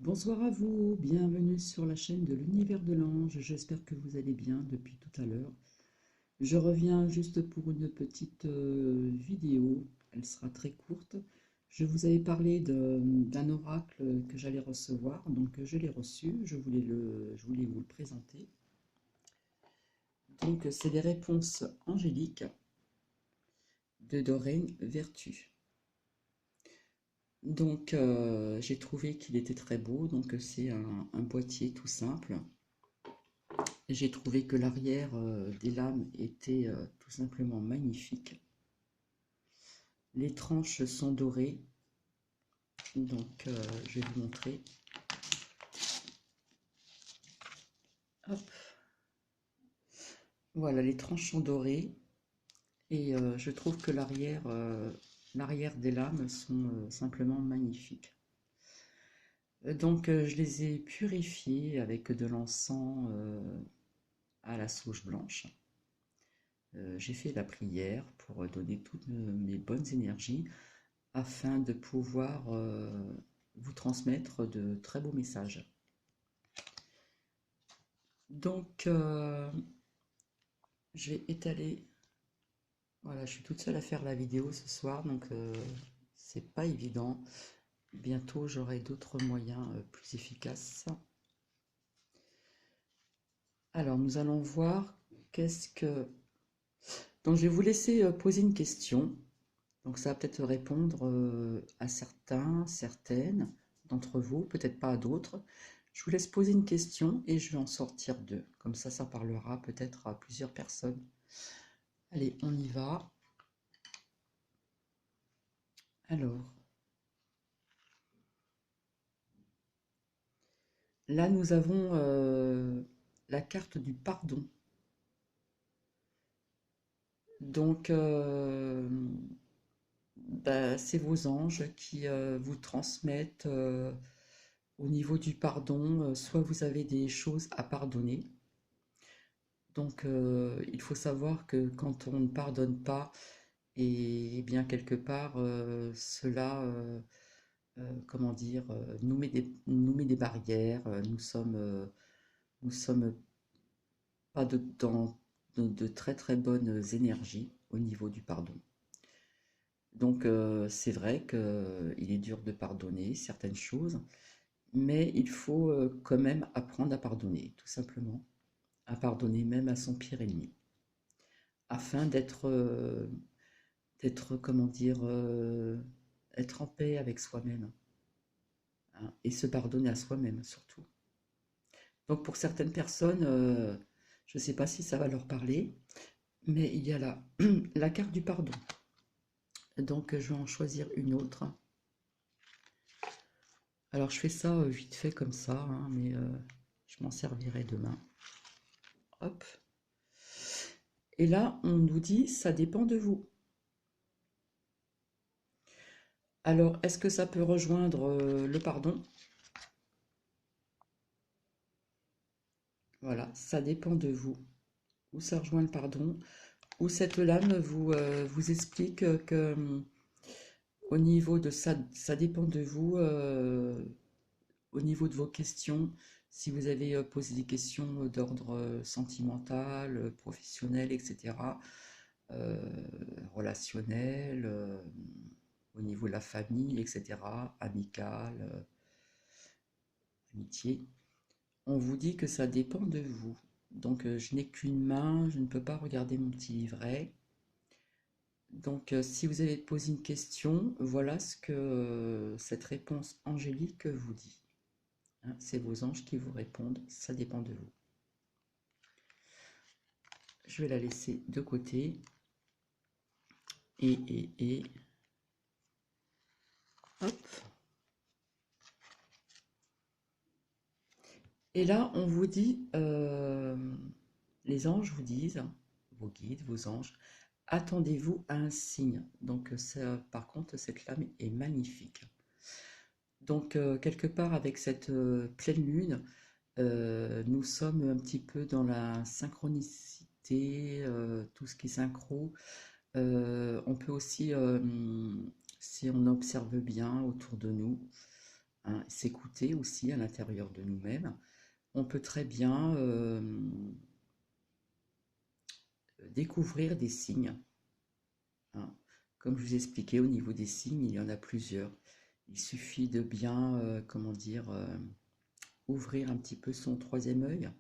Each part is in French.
Bonsoir à vous, bienvenue sur la chaîne de l'univers de l'ange. J'espère que vous allez bien depuis tout à l'heure. Je reviens juste pour une petite vidéo, elle sera très courte. Je vous avais parlé d'un oracle que j'allais recevoir, donc je l'ai reçu, je voulais vous le présenter. Donc c'est des réponses angéliques de Doreen Vertu. Donc j'ai trouvé qu'il était très beau, donc c'est un boîtier tout simple. J'ai trouvé que l'arrière des lames était tout simplement magnifique. Les tranches sont dorées, donc je vais vous montrer. Hop. Voilà, les tranches sont dorées et je trouve que l'arrière des lames sont simplement magnifiques. Donc je les ai purifiées avec de l'encens à la sauge blanche. J'ai fait la prière pour donner toutes mes bonnes énergies afin de pouvoir vous transmettre de très beaux messages. Donc, je vais étaler. Voilà, je suis toute seule à faire la vidéo ce soir, donc c'est pas évident. Bientôt, j'aurai d'autres moyens plus efficaces. Alors, nous allons voir qu'est-ce que... Donc, je vais vous laisser poser une question. Donc, ça va peut-être répondre à certains, certaines d'entre vous, peut-être pas à d'autres. Je vous laisse poser une question et je vais en sortir deux. Comme ça parlera peut-être à plusieurs personnes. Allez, on y va. Alors, là, nous avons la carte du pardon. Donc, bah, c'est vos anges qui vous transmettent au niveau du pardon. Soit vous avez des choses à pardonner. Donc, il faut savoir que quand on ne pardonne pas, et bien quelque part, cela, comment dire, nous met des barrières. Nous sommes pas dans de très très bonnes énergies au niveau du pardon. Donc, c'est vrai qu'il est dur de pardonner certaines choses, mais il faut quand même apprendre à pardonner, tout simplement, à pardonner même à son pire ennemi, afin d'être, comment dire, être en paix avec soi-même, hein, et se pardonner à soi-même surtout. Donc pour certaines personnes, je ne sais pas si ça va leur parler, mais il y a la carte du pardon. Donc je vais en choisir une autre. Alors je fais ça vite fait comme ça, hein, mais je m'en servirai demain. Hop. Et là, on nous dit, ça dépend de vous. Alors, est-ce que ça peut rejoindre le pardon? Voilà, ça dépend de vous. Ou ça rejoint le pardon, ou cette lame vous explique que au niveau de ça, ça dépend de vous, au niveau de vos questions, si vous avez posé des questions d'ordre sentimental, professionnel, etc., euh, relationnel, au niveau de la famille, etc., amical, amitié, on vous dit que ça dépend de vous. Donc je n'ai qu'une main, je ne peux pas regarder mon petit livret. Donc si vous avez posé une question, voilà ce que cette réponse angélique vous dit. Hein, c'est vos anges qui vous répondent, ça dépend de vous. Je vais la laisser de côté. Et hop. Et là, on vous dit, les anges vous disent, vos guides, vos anges, attendez-vous à un signe. Donc ça, par contre, cette lame est magnifique. Donc quelque part avec cette pleine lune, nous sommes un petit peu dans la synchronicité, tout ce qui est synchro. On peut aussi, si on observe bien autour de nous, hein, s'écouter aussi à l'intérieur de nous-mêmes. On peut très bien découvrir des signes, hein. Comme je vous expliquais, au niveau des signes, il y en a plusieurs. Il suffit de bien, comment dire, ouvrir un petit peu son troisième œil,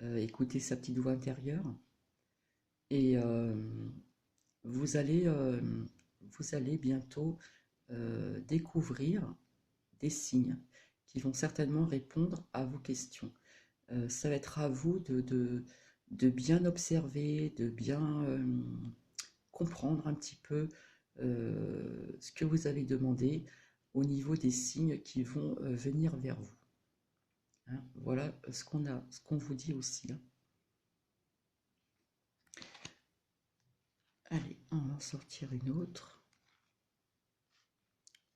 écouter sa petite voix intérieure, et vous allez, vous allez bientôt découvrir des signes qui vont certainement répondre à vos questions. Ça va être à vous de bien observer, de bien comprendre un petit peu ce que vous avez demandé au niveau des signes qui vont venir vers vous, hein. Voilà ce qu'on vous dit aussi, hein. Allez, on va en sortir une autre.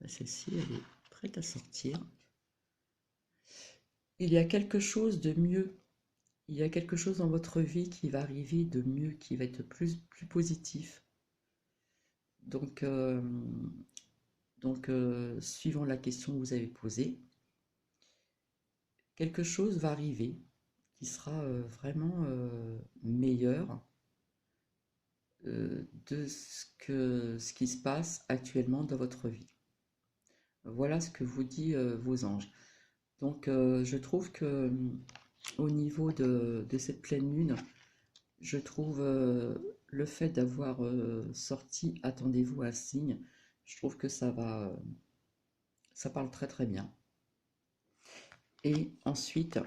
Celle-ci, elle est prête à sortir. Il y a quelque chose de mieux. Il y a quelque chose dans votre vie qui va arriver de mieux, qui va être plus positif. Donc, suivant la question que vous avez posée, quelque chose va arriver qui sera vraiment meilleur de ce qui se passe actuellement dans votre vie. Voilà ce que vous dit vos anges. Donc, je trouve que au niveau de cette pleine lune, je trouve le fait d'avoir sorti Attendez-vous à un signe, je trouve que ça parle très très bien. Et ensuite,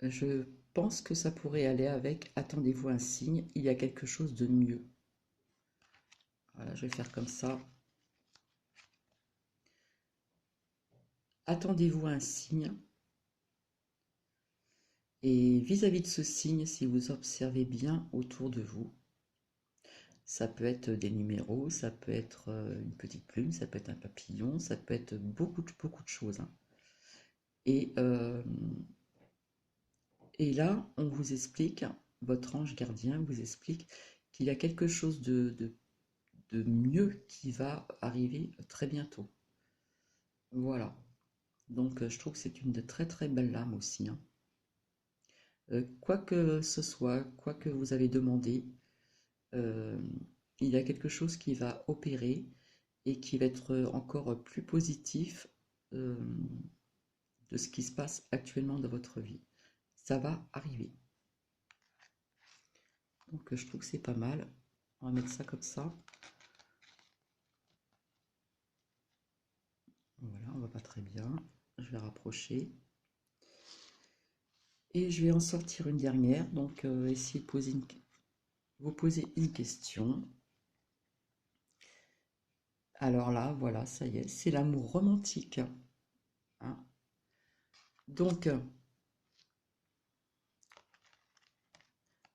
je pense que ça pourrait aller avec Attendez-vous à un signe, il y a quelque chose de mieux. Voilà, je vais faire comme ça. Attendez-vous à un signe. Et vis-à-vis de ce signe, si vous observez bien autour de vous, ça peut être des numéros, ça peut être une petite plume, ça peut être un papillon, ça peut être beaucoup de choses, hein. Et, euh, et là, on vous explique, votre ange gardien vous explique qu'il y a quelque chose de mieux qui va arriver très bientôt. Voilà. Donc, je trouve que c'est une de très très belles lames aussi, hein. Quoi que ce soit, quoi que vous avez demandé, euh, il y a quelque chose qui va opérer et qui va être encore plus positif euh, de ce qui se passe actuellement dans votre vie. Ça va arriver. Donc je trouve que c'est pas mal. On va mettre ça comme ça. Voilà, on va pas très bien. Je vais rapprocher. Et je vais en sortir une dernière. Donc essayez de vous poser une question. Alors là, voilà, ça y est, c'est l'amour romantique, hein. Donc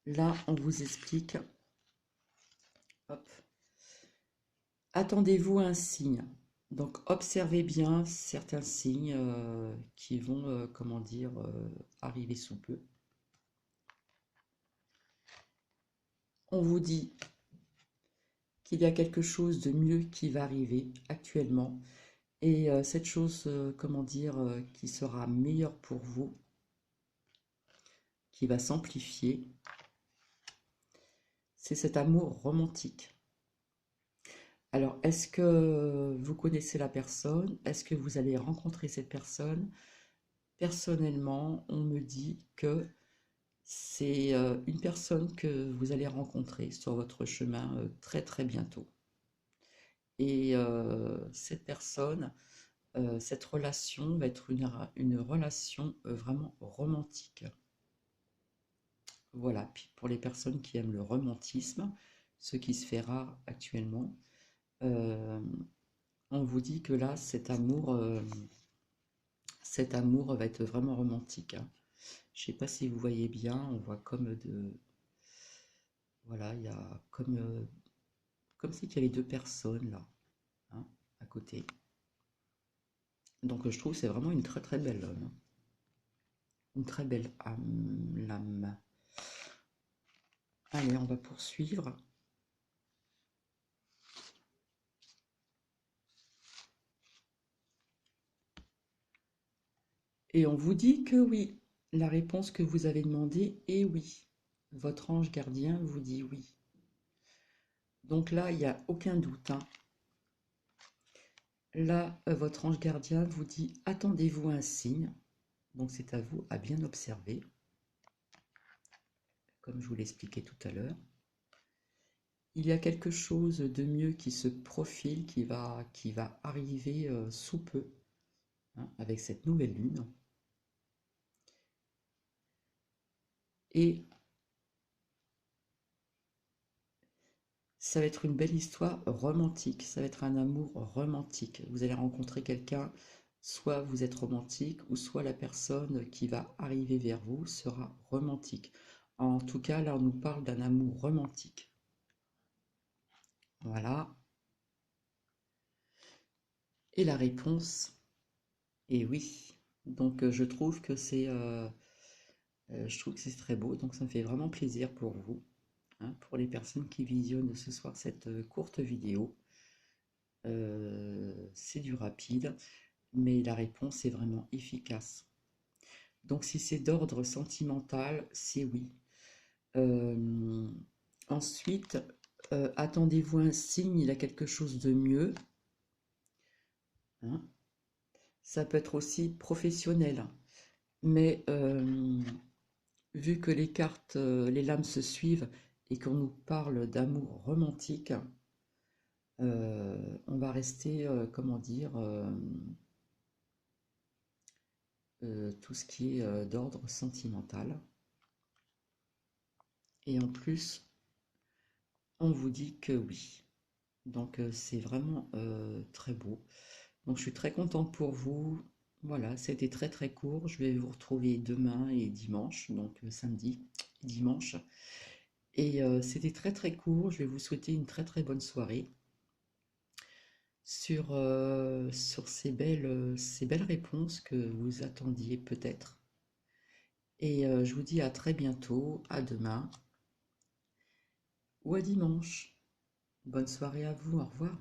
là, on vous explique. Hop. Attendez-vous à un signe. Donc observez bien certains signes qui vont, comment dire, arriver sous peu. On vous dit qu'il y a quelque chose de mieux qui va arriver actuellement. Et cette chose, comment dire, qui sera meilleure pour vous, qui va s'amplifier, c'est cet amour romantique. Alors, est-ce que vous connaissez la personne? Est-ce que vous allez rencontrer cette personne? Personnellement, on me dit que c'est une personne que vous allez rencontrer sur votre chemin très très bientôt. Et cette personne, cette relation va être une relation vraiment romantique. Voilà, puis pour les personnes qui aiment le romantisme, ce qui se fait rare actuellement, euh, on vous dit que là, cet amour va être vraiment romantique, hein. Je ne sais pas si vous voyez bien, on voit comme voilà, il y a comme si il y avait deux personnes là, hein, à côté. Donc je trouve que c'est vraiment une très très belle une très belle lame. Allez, on va poursuivre. Et on vous dit que oui, la réponse que vous avez demandée est oui. Votre ange gardien vous dit oui. Donc là, il n'y a aucun doute, hein. Là, votre ange gardien vous dit attendez-vous à un signe. Donc c'est à vous à bien observer, comme je vous l'expliquais tout à l'heure. Il y a quelque chose de mieux qui se profile, qui va arriver sous peu, hein, avec cette nouvelle lune. Et ça va être une belle histoire romantique, ça va être un amour romantique. Vous allez rencontrer quelqu'un, soit vous êtes romantique, ou soit la personne qui va arriver vers vous sera romantique. En tout cas, là, on nous parle d'un amour romantique. Voilà. Et la réponse est oui. Donc, je trouve que c'est très beau. Donc, ça me fait vraiment plaisir pour vous, hein, pour les personnes qui visionnent ce soir cette courte vidéo. C'est du rapide, mais la réponse est vraiment efficace. Donc si c'est d'ordre sentimental, c'est oui. Euh, ensuite, attendez-vous un signe, il a quelque chose de mieux, hein. Ça peut être aussi professionnel, mais vu que les cartes, les lames se suivent et qu'on nous parle d'amour romantique, on va rester, comment dire, tout ce qui est d'ordre sentimental. Et en plus, on vous dit que oui. Donc c'est vraiment très beau. Donc je suis très contente pour vous. Voilà, c'était très très court. Je vais vous retrouver demain et dimanche, donc samedi et dimanche. Et c'était très très court. Je vais vous souhaiter une très très bonne soirée sur ces belles réponses que vous attendiez peut-être. Et je vous dis à très bientôt, à demain ou à dimanche. Bonne soirée à vous, au revoir.